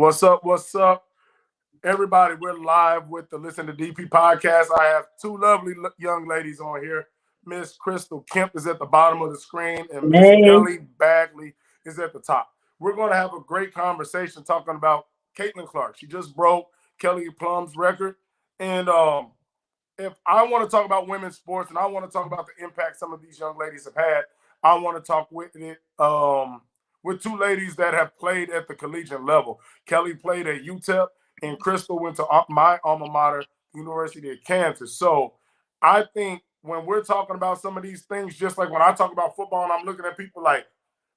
What's up? What's up, everybody? We're live with the Listen to DP podcast. I have two lovely young ladies on here. Miss Crystal Kemp is at the bottom of the screen, and Miss Hey. Kelly Bagley is at the top. We're going to have a great conversation talking about Caitlin Clark. She just broke Kelly Plums' record, and if I want to talk about women's sports and I want to talk about the impact some of these young ladies have had, I want to talk with two ladies that have played at the collegiate level. Kelly played at UTEP, and Crystal went to my alma mater, University of Kansas. So I think when we're talking about some of these things, just like when I talk about football and I'm looking at people like,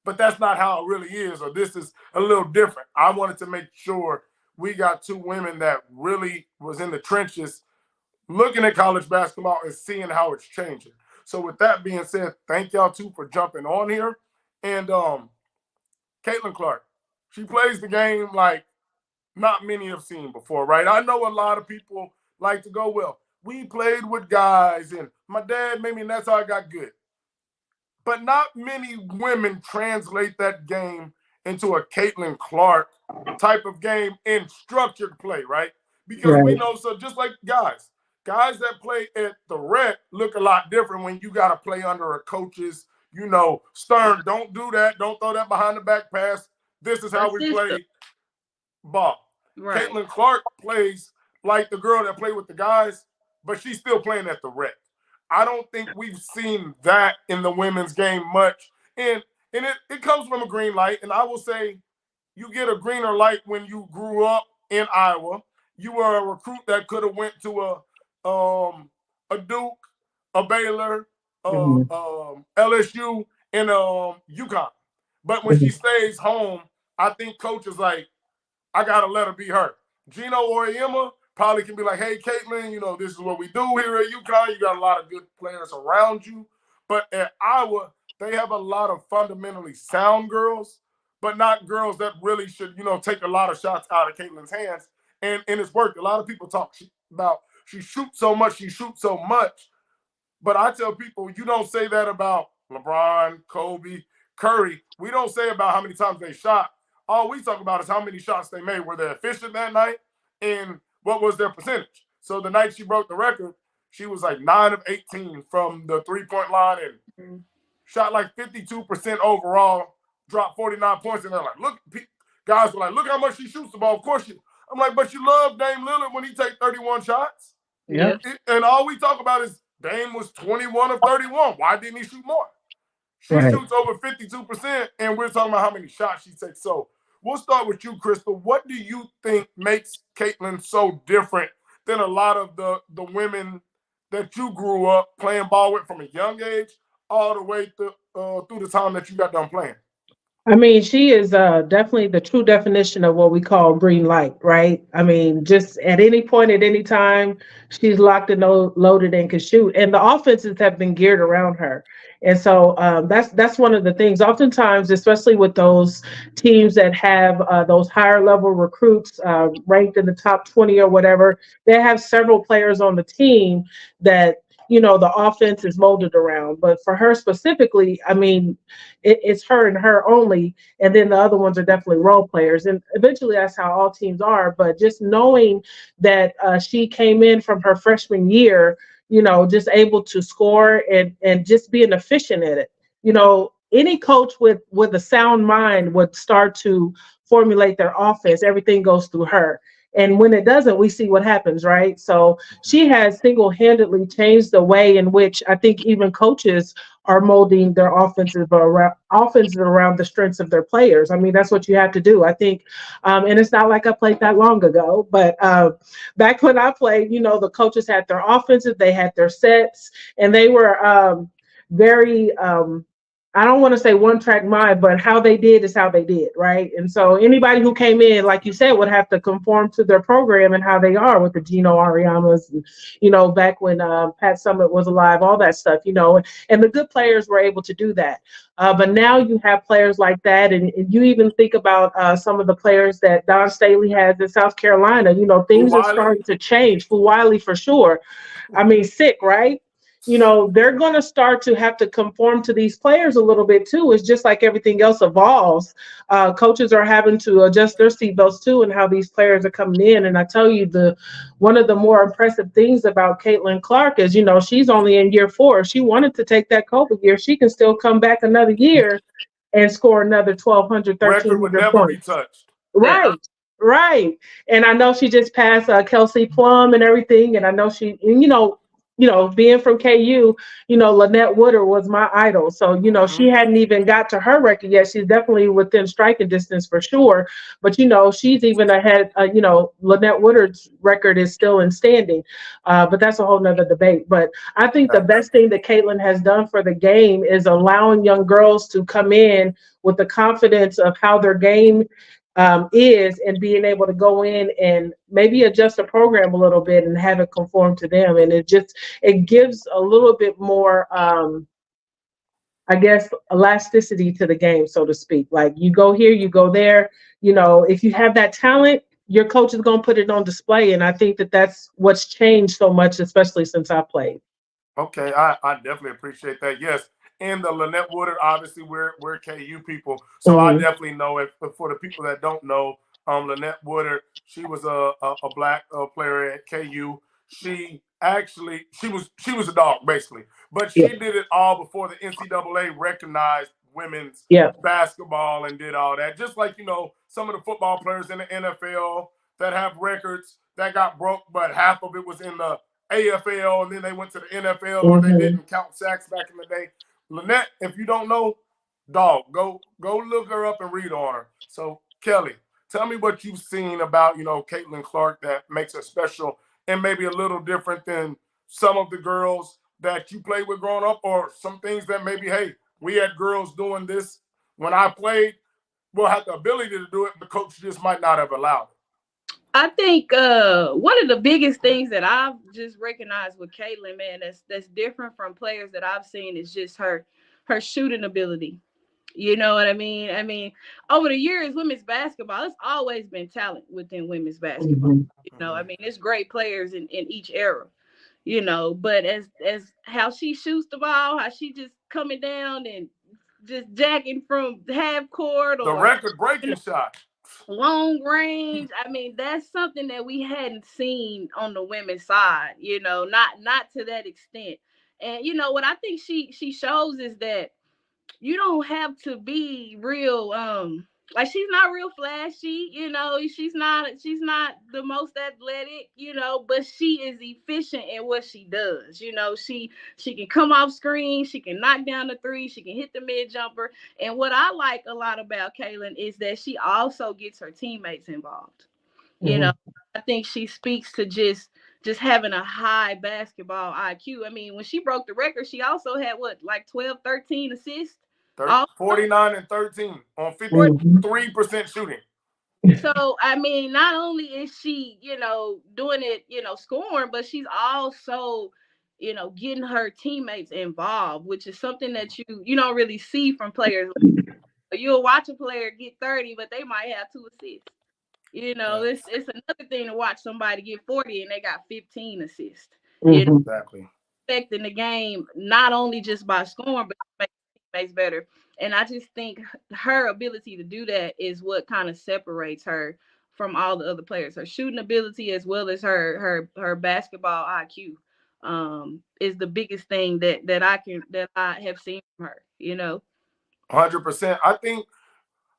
but that's not how it really is, or this is a little different. I wanted to make sure we got two women that really was in the trenches looking at college basketball and seeing how it's changing. So with that being said, thank y'all two for jumping on here. And Caitlin Clark, she plays the game like not many have seen before, right? I know a lot of people like to go, well, we played with guys and my dad made me, and that's how I got good. But not many women translate that game into a Caitlin Clark type of game in structured play, right? Because we Right. know, so just like guys that play at the rec look a lot different when you got to play under a coach's, stern. Don't do that. Don't throw that behind the back pass. This is how we Assistant. play ball. Right. Caitlin Clark plays like the girl that played with the guys, but she's still playing at the rec. I don't think we've seen that in the women's game much. And it comes from a green light. And I will say you get a greener light when you grew up in Iowa. You were a recruit that could have went to a Duke, a Baylor, Mhm. LSU, and UConn. But when she Mhm. stays home, I think coaches like, I gotta let her be her. Gino Auriemma probably can be like, hey, Caitlin, this is what we do here at UConn. You got a lot of good players around you. But at Iowa, they have a lot of fundamentally sound girls, but not girls that really should, take a lot of shots out of Caitlin's hands. And it's worked. A lot of people talk about she shoots so much, but I tell people, you don't say that about LeBron, Kobe, Curry. We don't say about how many times they shot. All we talk about is how many shots they made. Were they efficient that night? And what was their percentage? So the night she broke the record, she was like 9 of 18 from the three-point line and shot like 52% overall, dropped 49 points. And they're like, look, guys were like, look how much she shoots the ball. Of course you. I'm like, but you love Dame Lillard when he takes 31 shots. Yep. Yes. And all we talk about is Dame was 21 of 31. Why didn't he shoot more? She Right. shoots over 52%, and we're talking about how many shots she takes. So we'll start with you, Crystal. What do you think makes Caitlin so different than a lot of the women that you grew up playing ball with from a young age all the way through the time that you got done playing? I mean, she is definitely the true definition of what we call green light, right? I mean, just at any point, at any time, she's locked and loaded and can shoot. And the offenses have been geared around her. And so that's one of the things. Oftentimes, especially with those teams that have those higher level recruits ranked in the top 20 or whatever, they have several players on the team that the offense is molded around. But for her specifically, I mean, it's her and her only, and then the other ones are definitely role players, and eventually that's how all teams are. But just knowing that she came in from her freshman year, just able to score and just being efficient at it. Any coach with a sound mind would start to formulate their offense. Everything goes through her. And when it doesn't, we see what happens, right? So she has single-handedly changed the way in which I think even coaches are molding their offenses around the strengths of their players. I mean, that's what you have to do. I think, and it's not like I played that long ago, but back when I played, the coaches had their offenses, they had their sets, and they were very. I don't want to say one track mind, but how they did is how they did, right? And so anybody who came in, like you said, would have to conform to their program and how they are with the Gino Ariamas, and, back when Pat Summitt was alive, all that stuff, and the good players were able to do that. But now you have players like that, and you even think about some of the players that Don Staley has in South Carolina. Who Things are Wiley? starting to change. Fu Wiley for sure. I mean, sick, right? they're going to start to have to conform to these players a little bit too. It's just like everything else evolves. Coaches are having to adjust their seatbelts too, and how these players are coming in. And I tell you, the one of the more impressive things about Caitlin Clark is, she's only in year 4. If she wanted to take that COVID year, she can still come back another year and score another 1,200, Record would 1,300 never be points. touched. Yeah. Right, right. And I know she just passed Kelsey Plum and everything. And I know being from KU, Lynette Woodard was my idol. So, she Hmm. hadn't even got to her record yet. She's definitely within striking distance for sure. But, she's even ahead, Lynette Woodard's record is still in standing. But that's a whole nother debate. But I think the Exactly. best thing that Caitlin has done for the game is allowing young girls to come in with the confidence of how their game is, and being able to go in and maybe adjust the program a little bit and have it conform to them. And it gives a little bit more, I guess, elasticity to the game, so to speak. Like, you go here, you go there. If you have that talent, your coach is going to put it on display. And I think that that's what's changed so much, especially since I played. Okay, I definitely appreciate that. Yes, and the Lynette Woodard, obviously, we're KU people, so I Hmm. definitely know it. But for the people that don't know, Lynette Woodard, she was a black player at KU. She was a dog basically, but Yeah. she did it all before the NCAA recognized women's Yeah. basketball and did all that. Just like some of the football players in the NFL that have records that got broke, but half of it was in the AFL, and then they went to the NFL, or they Hmm. didn't count sacks back in the day. Lynette, if you don't know, dog, go look her up and read on her. So Kelly, tell me what you've seen about Caitlin Clark that makes her special and maybe a little different than some of the girls that you played with growing up, or some things that maybe, hey, we had girls doing this when I played. We'll have the ability to do it, the coach just might not have allowed it. I think one of the biggest things that I've just recognized with Caitlin, man, that's different from players that I've seen is just her shooting ability. You know what I mean? I mean, over the years, women's basketball, it's always been talent within women's basketball. Hmm. I mean, it's great players in each era. But as how she shoots the ball, how she just coming down and just jacking from half court, The or record you know breaking shot. long range. I mean, that's something that we hadn't seen on the women's side. Not to that extent. And what I think she shows is that you don't have to be real, like, she's not real flashy. She's not the most athletic, but she is efficient in what she does. She can come off screen, she can knock down the three, she can hit the mid jumper. And what I like a lot about Kaylin is that she also gets her teammates involved. you know Hmm. I think she speaks to just having a high basketball IQ. I mean, when she broke the record, she also had what, like 12, 13 assists all. 49 and 13 on Hmm. 53% shooting. So I mean, not only is she, doing it, scoring, but she's also, getting her teammates involved, which is something that you don't really see from players. You'll watch a player get 30, but they might have 2 assists. Yeah, It's another thing to watch somebody get 40 and they got 15 assists. You know, Hmm. exactly. affecting the game not only just by scoring, but making teammates better. And I just think her ability to do that is what kind of separates her from all the other players. Her shooting ability, as well as her basketball IQ, is the biggest thing that I have seen from her. 100%. I think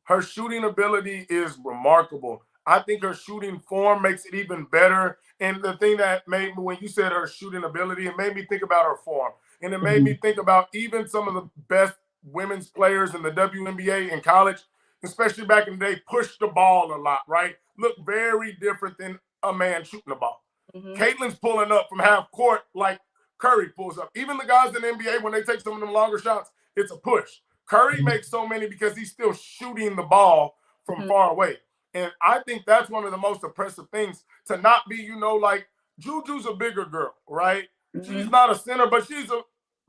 her shooting ability is remarkable. I think her shooting form makes it even better. And the thing that made me, when you said her shooting ability, it made me think about her form. And it made me think about even some of the best women's players in the WNBA in college, especially back in the day, push the ball a lot, right? Look very different than a man shooting the ball. Hmm. Caitlin's pulling up from half court like Curry pulls up. Even the guys in the NBA, when they take some of them longer shots, it's a push. Curry makes so many because he's still shooting the ball from Hmm. far away. And I think that's one of the most impressive things, to not be, like Juju's a bigger girl, right? She's Hmm. not a center, but she's a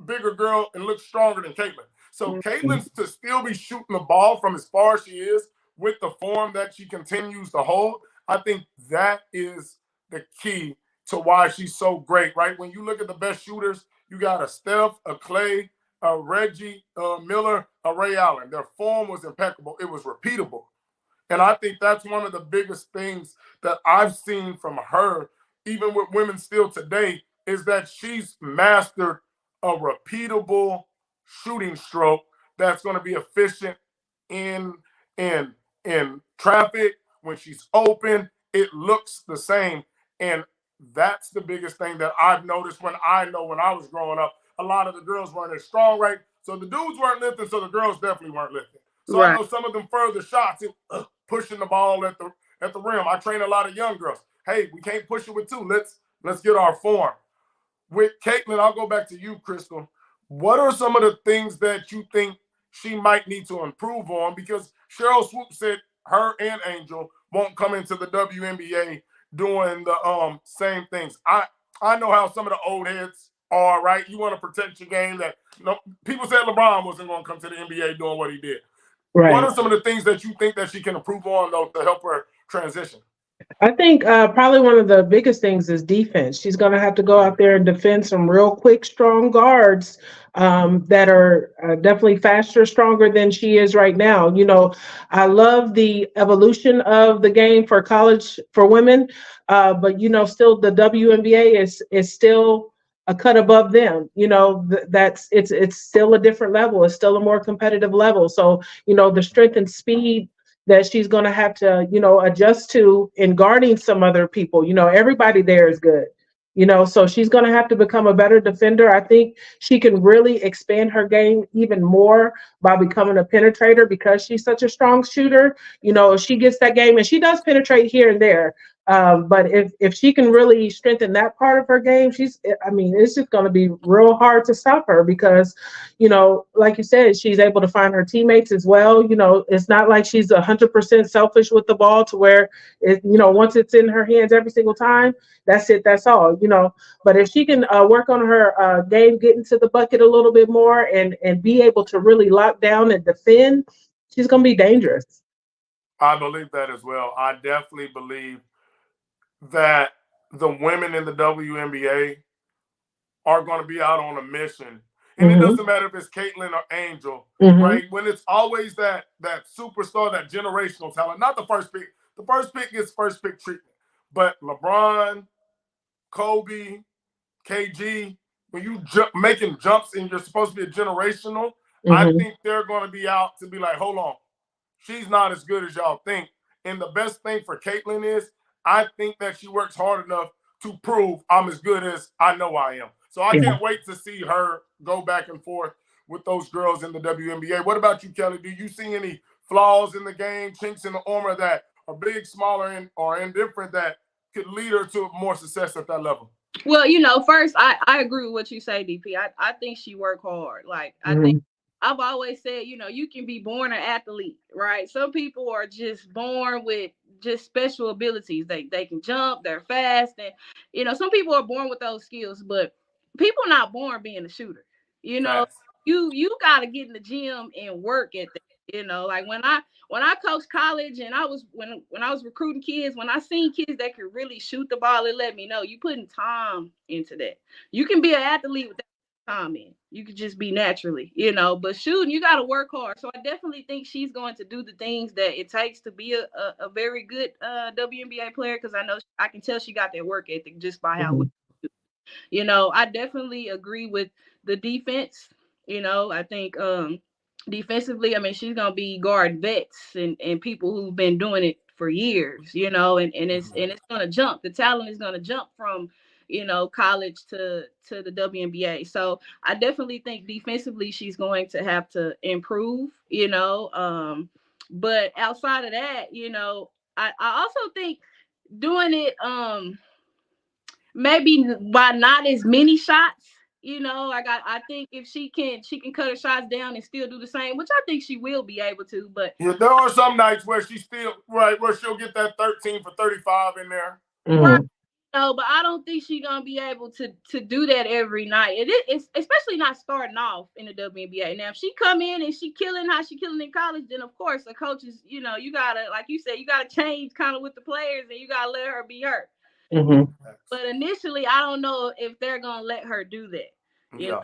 bigger girl and looks stronger than Caitlin. So Hmm. Caitlin's to still be shooting the ball from as far as she is with the form that she continues to hold. I think that is the key to why she's so great, right? When you look at the best shooters, You got a Steph, a Clay, a Reggie Miller, a Ray Allen. Their form was impeccable. It was repeatable. And I think that's one of the biggest things that I've seen from her, even with women still today, is that she's mastered a repeatable shooting stroke that's going to be efficient in in in traffic when she's open. It looks the same, and that's the biggest thing that I've noticed. When I was growing up, a lot of the girls weren't as strong, right? So the dudes weren't lifting, so the girls definitely weren't lifting. So I Right. know some of them further shots, pushing the ball at the rim. I train a lot of young girls. Hey, we can't push it with two. Let's get our form. With Caitlin, I'll go back to you, Crystal. What are some of the things that you think she might need to improve on? Because Cheryl Swoop said her and Angel won't come into the WNBA doing the same things. I know how some of the old heads are, right? You want to protect your game. That people said LeBron wasn't going to come to the NBA doing what he did. What Right. are some of the things that you think that she can improve on though to help her transition? I think probably one of the biggest things is defense. She's going to have to go out there and defend some real quick, strong guards that are definitely faster, stronger than she is right now. I love the evolution of the game for college for women, but still the WNBA is still a cut above them. That's it's still a different level. It's still a more competitive level. So the strength and speed that she's going to have to, adjust to in guarding some other people. Everybody there is good. So she's going to have to become a better defender. I think she can really expand her game even more by becoming a penetrator because she's such a strong shooter. If she gets that game, and she does penetrate here and there. But if she can really strengthen that part of her game, I mean, it's just going to be real hard to stop her because like you said, she's able to find her teammates as well. It's not like she's 100% selfish with the ball to where once it's in her hands every single time, that's it, that's all. But if she can work on her game, getting to the bucket a little bit more, and be able to really lock down and defend, she's going to be dangerous. I believe that as well. I definitely believe that the women in the WNBA are going to be out on a mission. And it Hmm. doesn't matter if it's Caitlin or Angel, Hmm. right? When it's always that superstar, that generational talent, not the first pick. The first pick is first pick treatment. But LeBron, Kobe, KG, when you making jumps and you're supposed to be a generational, I Hmm. think they're going to be out to be like, hold on, she's not as good as y'all think. And the best thing for Caitlin is I think that she works hard enough to prove I'm as good as I know I am. So I Yeah. can't wait to see her go back and forth with those girls in the WNBA. What about you, Kelly? Do you see any flaws in the game, chinks in the armor that are big, smaller, or indifferent that could lead her to more success at that level? Well, first I agree with what you say, DP. I think she worked hard. Like I think Hmm. I've always said, you can be born an athlete, right? Some people are just born with just special abilities. They can jump, they're fast, and some people are born with those skills, but people not born being a shooter. You know, Facts. you gotta get in the gym and work at that. Like when I coached college and when I was recruiting kids, when I seen kids that could really shoot the ball, it let me know you putting time into that. You can be an athlete without time in. You could just be naturally, but shooting, you got to work hard. So I definitely think she's going to do the things that it takes to be a very good WNBA player because I can tell she got that work ethic just by how Hmm. well. I definitely agree with the defense. I think defensively, I mean, she's gonna be guard vets and people who've been doing it for years, and it's gonna jump. The talent is gonna jump from college to the WNBA. So I definitely think defensively she's going to have to improve, but outside of that, I also think doing it maybe by not as many shots. I think if she can cut her shots down and still do the same, which I think she will be able to. But Yeah, there are some nights where she still right where she'll get that 13 for 35 in there. right, Hmm. but I don't think she's gonna be able to do that every night. It's especially not starting off in the WNBA. Now, if she come in and she killing how she killing in college, then of course the coaches, you gotta, like you said, you gotta change kind of with the players and you gotta let her be her. Hmm. But initially, I don't know if they're gonna let her do that. You know,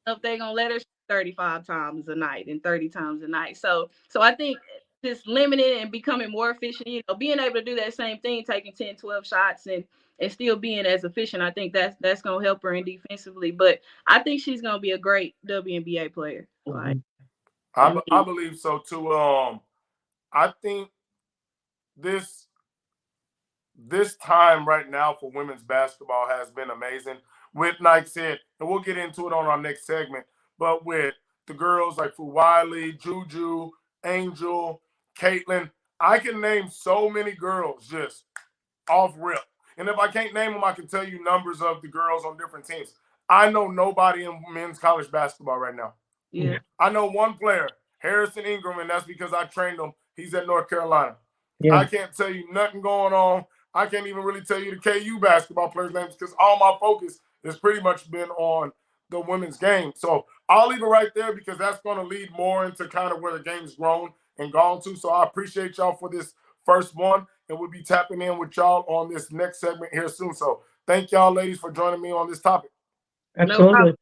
Yeah. if they're gonna let her 35 times a night and 30 times a night. So I think just limiting and becoming more efficient, being able to do that same thing, taking 10, 12 shots and still being as efficient, I think that's gonna help her in defensively. But I think she's gonna be a great WNBA player. Like, I I mean, believe so too. I think this this time right now for women's basketball has been amazing. With, like I said, and we'll get into it on our next segment, but with the girls like Fu Wiley, Juju, Angel, Caitlin, I can name so many girls just off rip. And if I can't name them, I can tell you numbers of the girls on different teams. I know nobody in men's college basketball right now. yeah, I know one player, Harrison Ingram, and that's because I trained him. He's at North Carolina. I Yeah, can't tell you nothing going on. I can't even really tell you the KU basketball players' names because all my focus has pretty much been on the women's game. So I'll leave it right there because that's going to lead more into kind of where the game's grown and gone to. So I appreciate y'all for this first one, and we'll be tapping in with y'all on this next segment here soon. So thank y'all, ladies, for joining me on this topic. no problem. absolutely.